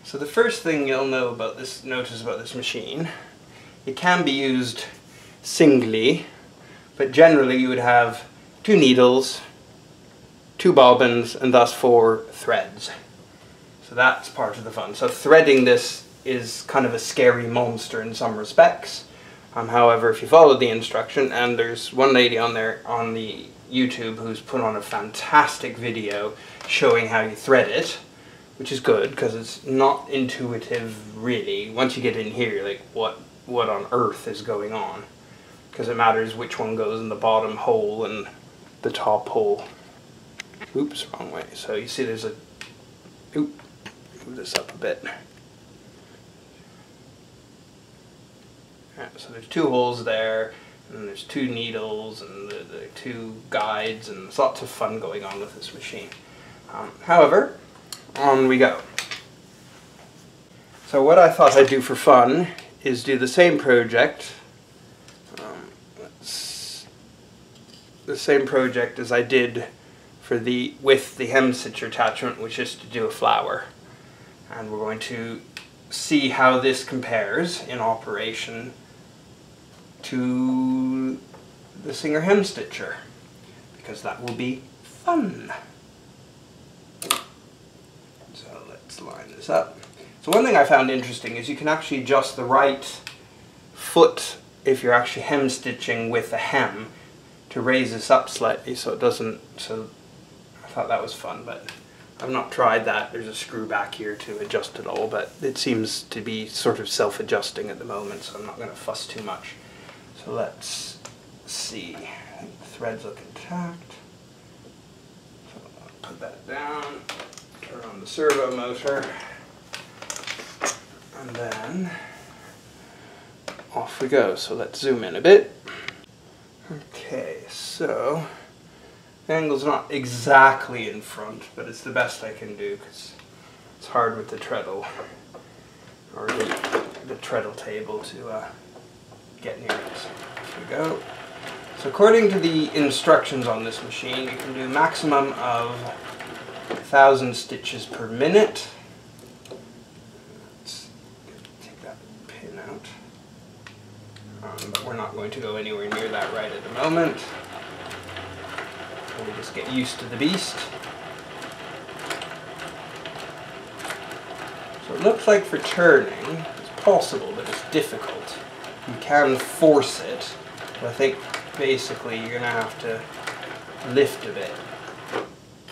So the first thing you'll notice about this machine, it can be used singly, but generally you would have 2 needles, 2 bobbins, and thus 4 threads. So that's part of the fun. So threading this is kind of a scary monster in some respects. However, if you follow the instruction, and there's one lady on there on the YouTube who's put on a fantastic video showing how you thread it, which is good because it's not intuitive really. Once you get in here, you're like, what on earth is going on? Because it matters which one goes in the bottom hole and the top hole. Oops, wrong way. So you see there's a, move this up a bit. Yeah, so there's 2 holes there, and there's 2 needles, and the 2 guides, and there's lots of fun going on with this machine. However, on we go. So what I thought I'd do for fun is do the same project, the same project as I did for with the Hemstitcher attachment, which is to do a flower. And we're going to see how this compares in operation to the Singer Hemstitcher, because that will be fun. So let's line this up. So one thing I found interesting is you can actually adjust the right foot if you're actually hem stitching with the hem to raise this up slightly so it doesn't, so I thought that was fun, but I've not tried that. There's a screw back here to adjust it all, but it seems to be sort of self-adjusting at the moment, so I'm not going to fuss too much. So let's see. I think the threads look intact. So I'll put that down, turn on the servo motor, and then off we go. So let's zoom in a bit. Okay, so the angle's not exactly in front, but it's the best I can do because it's hard with the treadle, or the treadle table to get near it. So here we go. So according to the instructions on this machine, you can do a maximum of 1,000 stitches per minute. Let's take that pin out. But we're not going to go anywhere near that right at the moment. We'll just get used to the beast. So it looks like for turning, it's possible, but it's difficult. You can force it, but I think basically you're going to have to lift a bit.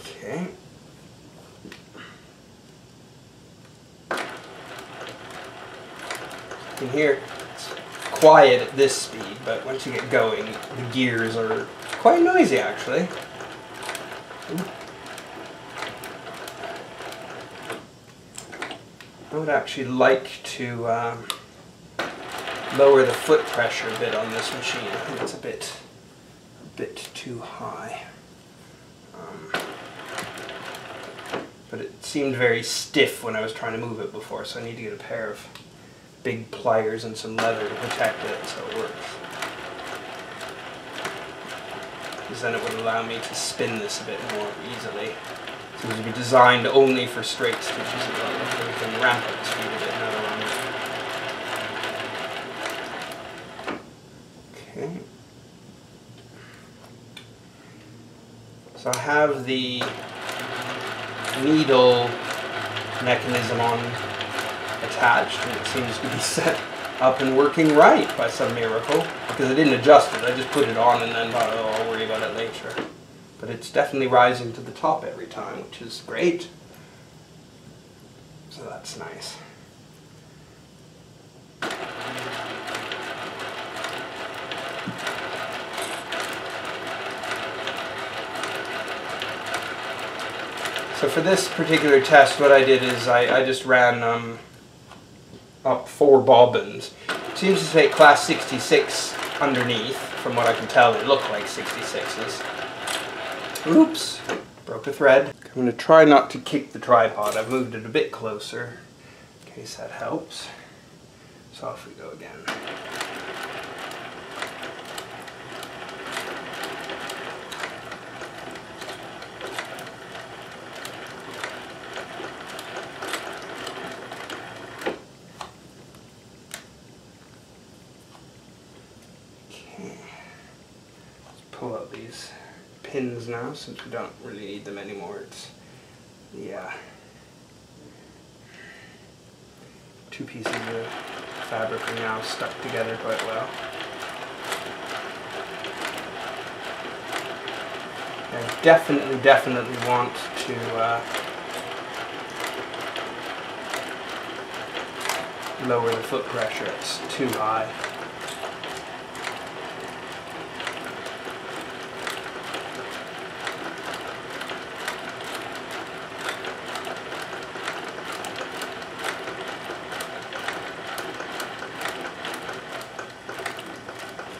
Okay. You can hear it's quiet at this speed, but once you get going, the gears are quite noisy actually. I would actually like to lower the foot pressure a bit on this machine. I think it's a bit too high. But it seemed very stiff when I was trying to move it before, so I need to get a pair of big pliers and some leather to protect it so it works. Because then it would allow me to spin this a bit more easily. So it would be designed only for straight stitches as well, so we can ramp up the speed a bit now. Okay. So I have the needle mechanism on attached, and it seems to be set up and working right by some miracle, because I didn't adjust it. I just put it on and then thought, oh, I'll worry about it later. But it's definitely rising to the top every time, which is great. So that's nice. So for this particular test, what I did is I just ran up 4 bobbins. It seems to say class 66 underneath. From what I can tell, they look like 66s. Oops, broke a thread. I'm going to try not to kick the tripod. I've moved it a bit closer in case that helps. So off we go again. Let's pull out these pins now, since we don't really need them anymore. It's the two pieces of fabric are now stuck together quite well. I definitely want to lower the foot pressure. It's too high.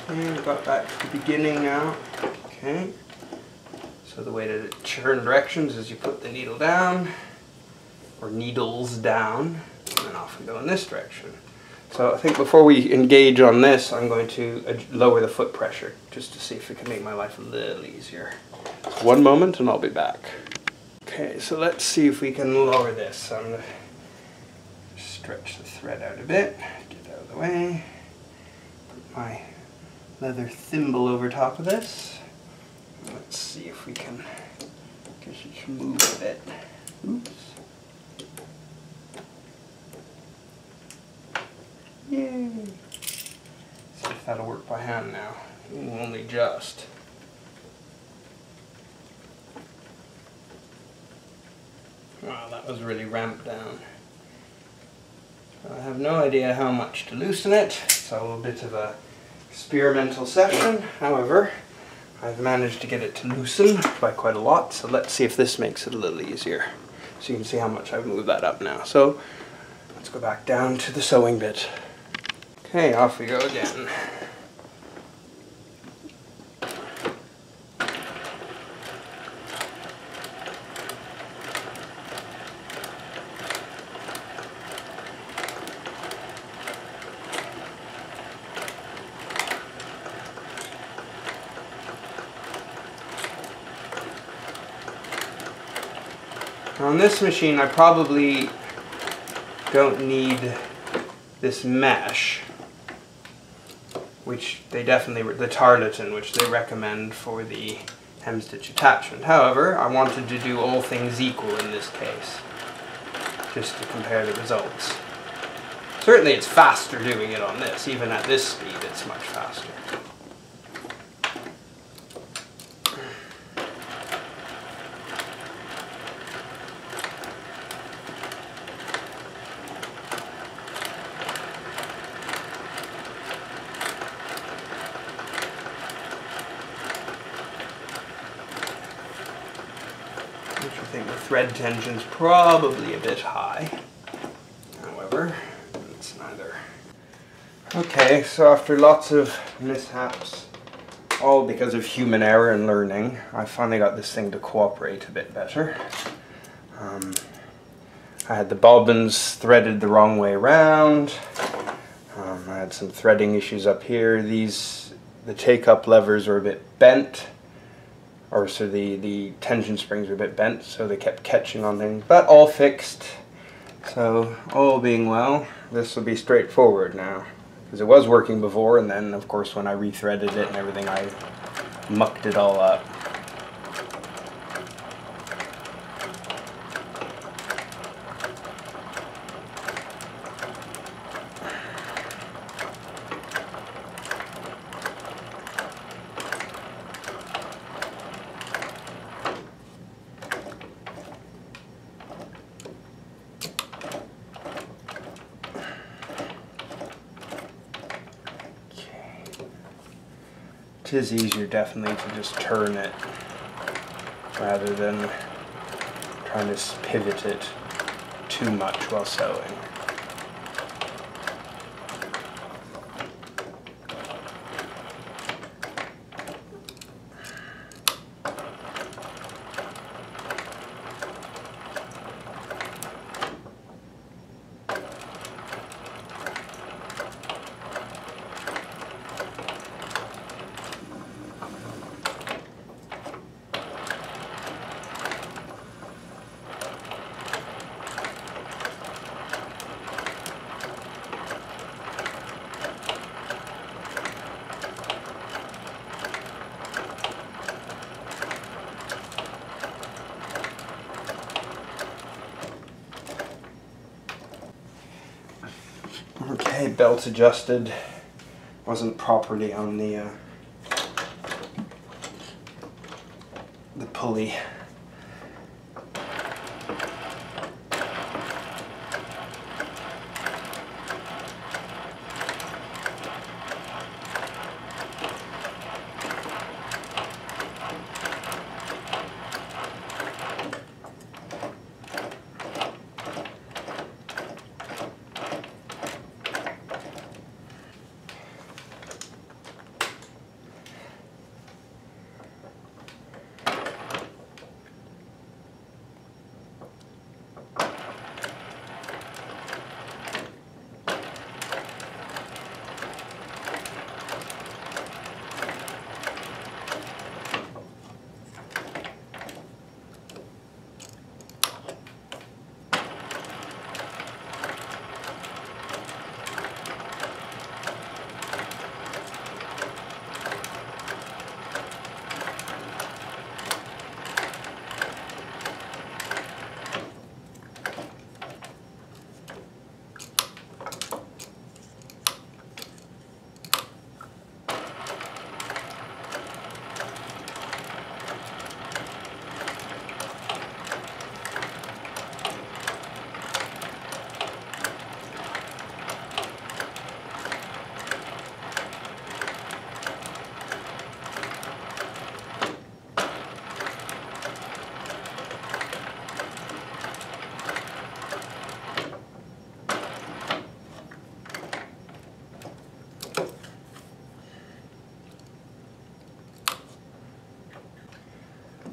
And got back to the beginning now. Okay. So the way to turn directions is you put the needle down, or needles down, and then off we go in this direction. So I think before we engage on this, I'm going to lower the foot pressure, just to see if it can make my life a little easier. So one moment and I'll be back. Okay, so let's see if we can lower this. I'm going to stretch the thread out a bit, get out of the way, put my leather thimble over top of this. Let's see if we can, guess it should move a bit. Oops. Yay! See if that'll work by hand now. Ooh, only just. Wow, that was really ramped down. I have no idea how much to loosen it. It's a little bit of a experimental session. However, I've managed to get it to loosen by quite a lot, so let's see if this makes it a little easier. So you can see how much I've moved that up now. So let's go back down to the sewing bit. Okay, off we go again. On this machine, I probably don't need this mesh, which they definitely, the tarlatan, which they recommend for the hemstitch attachment. However, I wanted to do all things equal in this case, just to compare the results. Certainly it's faster doing it on this, even at this speed it's much faster. I think the thread tension's probably a bit high. However, it's neither. Okay, so after lots of mishaps, all because of human error and learning, I finally got this thing to cooperate a bit better. I had the bobbins threaded the wrong way around. I had some threading issues up here. The take-up levers are a bit bent. Or so the tension springs are a bit bent, so they kept catching on things, but all fixed. So all being well, this will be straightforward now, because it was working before, and then of course when I rethreaded it and everything, I mucked it all up. It is easier definitely to just turn it rather than trying to pivot it too much while sewing. belt adjusted, wasn't properly on the pulley.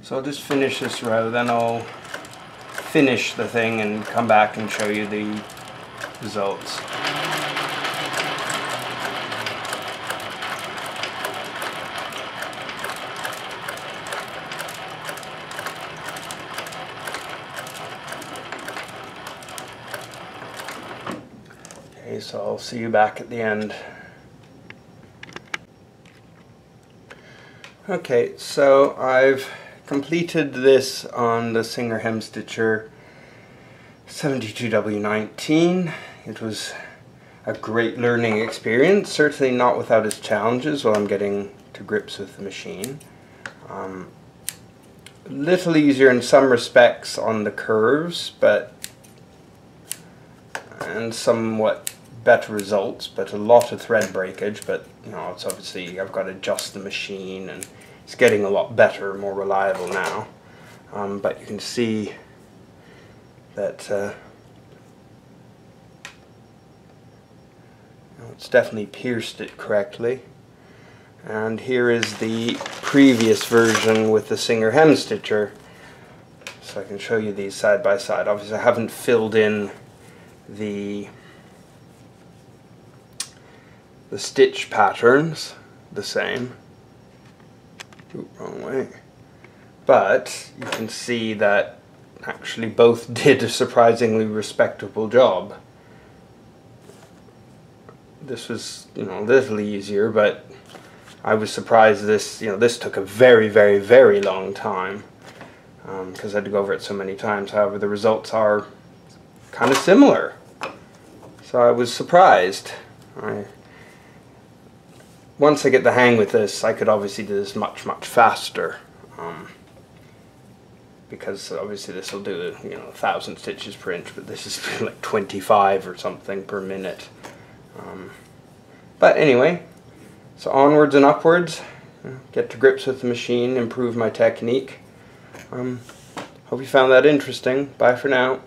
So I'll just finish this row, then I'll finish the thing and come back and show you the results. Okay, so I'll see you back at the end. Okay, so I've completed this on the Singer Hemstitcher 72W19. It was a great learning experience, certainly not without its challenges while I'm getting to grips with the machine. A little easier in some respects on the curves, and somewhat better results, but a lot of thread breakage. But you know, it's obviously I've got to adjust the machine, and it's getting a lot better, more reliable now. But you can see that it's definitely pierced it correctly. And here is the previous version with the Singer Hemstitcher. So I can show you these side by side. Obviously I haven't filled in the stitch patterns the same. Ooh, wrong way. But you can see that actually both did a surprisingly respectable job. This was, you know, a little easier, but I was surprised this took a very, very, very long time because I had to go over it so many times. However, the results are kind of similar. So I was surprised. Once I get the hang with this, I could obviously do this much, much faster. Because obviously this will do, 1,000 stitches per inch, but this is like 25 or something per minute. But anyway, so onwards and upwards, get to grips with the machine, improve my technique. Hope you found that interesting. Bye for now.